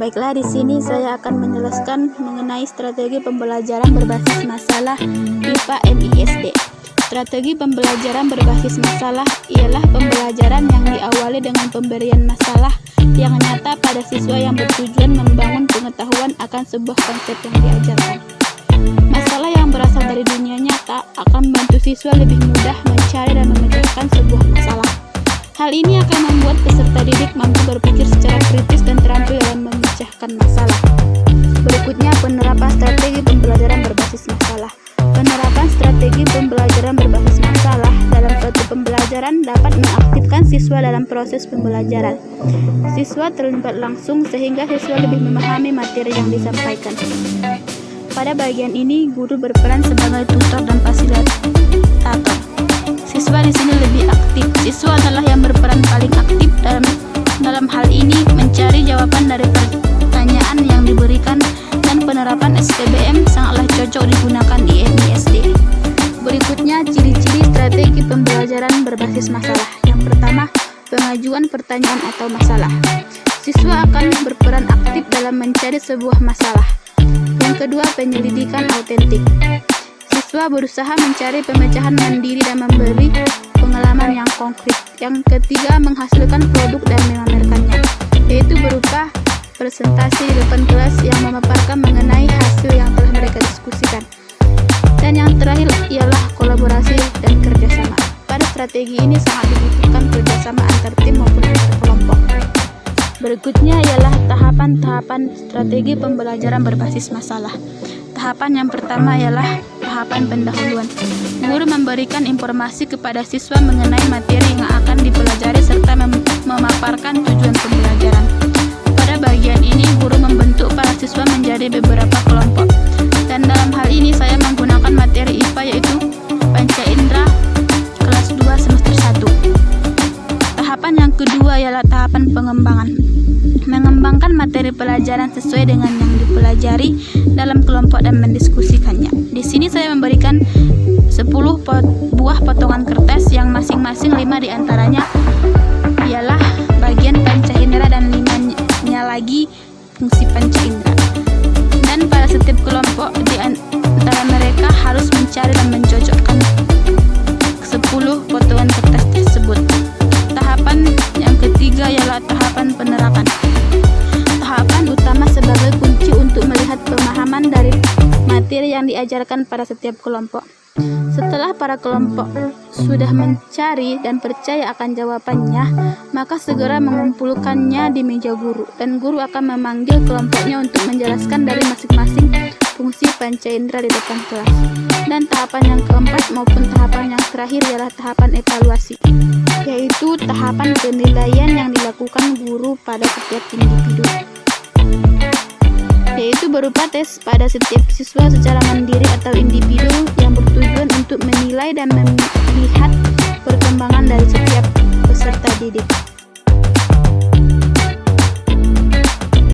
Baiklah, di sini saya akan menjelaskan mengenai strategi pembelajaran berbasis masalah IPA MISD. Strategi pembelajaran berbasis masalah ialah pembelajaran yang diawali dengan pemberian masalah yang nyata pada siswa yang bertujuan membangun pengetahuan akan sebuah konsep yang diajarkan. Masalah yang berasal dari dunia nyata akan membantu siswa lebih mudah mencari dan memecahkan sebuah masalah. Hal ini akan membuat peserta didik mampu berpikir secara kritis dan terampil dalam memecahkan masalah. Berikutnya, penerapan strategi pembelajaran berbasis masalah. Penerapan strategi pembelajaran berbasis masalah dalam suatu pembelajaran dapat mengaktifkan siswa dalam proses pembelajaran. Siswa terlibat langsung sehingga siswa lebih memahami materi yang disampaikan. Pada bagian ini, guru berperan sebagai tutor dan fasilitator. Siswa di sini lebih aktif. Siswa adalah yang berperan paling aktif dalam hal ini mencari jawaban dari pertanyaan yang diberikan, dan penerapan SPBM sangatlah cocok digunakan di MISD. Berikutnya, ciri-ciri strategi pembelajaran berbasis masalah. Yang pertama, pengajuan pertanyaan atau masalah. Siswa akan berperan aktif dalam mencari sebuah masalah. Yang kedua, penyelidikan autentik. Siswa berusaha mencari pemecahan mandiri dan memberi pengalaman yang konkret. Yang ketiga, menghasilkan produk dan memamerkannya, yaitu berupa presentasi di depan kelas yang memaparkan mengenai hasil yang telah mereka diskusikan. Dan yang terakhir ialah kolaborasi dan kerjasama. Pada strategi ini sangat dibutuhkan kerjasama antar tim maupun antar kelompok. Berikutnya ialah tahapan-tahapan strategi pembelajaran berbasis masalah. Tahapan yang pertama ialah tahapan pendahuluan. Guru memberikan informasi kepada siswa mengenai materi yang akan dipelajari serta memaparkan tujuan pembelajaran. Pada bagian ini, guru membentuk para siswa menjadi beberapa kelompok. Dan dalam hal ini saya menggunakan materi IPA yaitu Panca Indera kelas 2 semester 1. Tahapan yang kedua ialah tahapan pengembangan. Mengembangkan materi pelajaran sesuai dengan yang dipelajari dalam kelompok dan mendiskusikannya. Di sini saya memberikan 10 buah potongan kertas yang masing-masing 5 diantaranya ialah bagian panca indera dan 5-nya lagi fungsi panca indera. Dan pada setiap kelompok di antara mereka harus mencari dan mencocokkan 10 potongan kertas tersebut. Tahapan yang ketiga ialah tahapan penerapan. Tahapan utama sebagai kunci untuk melihat pemahaman dari materi yang diajarkan pada setiap kelompok. Setelah para kelompok sudah mencari dan percaya akan jawabannya, maka segera mengumpulkannya di meja guru, dan guru akan memanggil kelompoknya untuk menjelaskan dari masing-masing fungsi panca indera di depan kelas. Dan tahapan yang keempat maupun tahapan yang terakhir ialah tahapan evaluasi, yaitu tahapan penilaian yang dilakukan guru pada setiap individu, yaitu berupa tes pada setiap siswa secara mandiri atau individu yang bertujuan untuk menilai dan melihat perkembangan dari setiap peserta didik.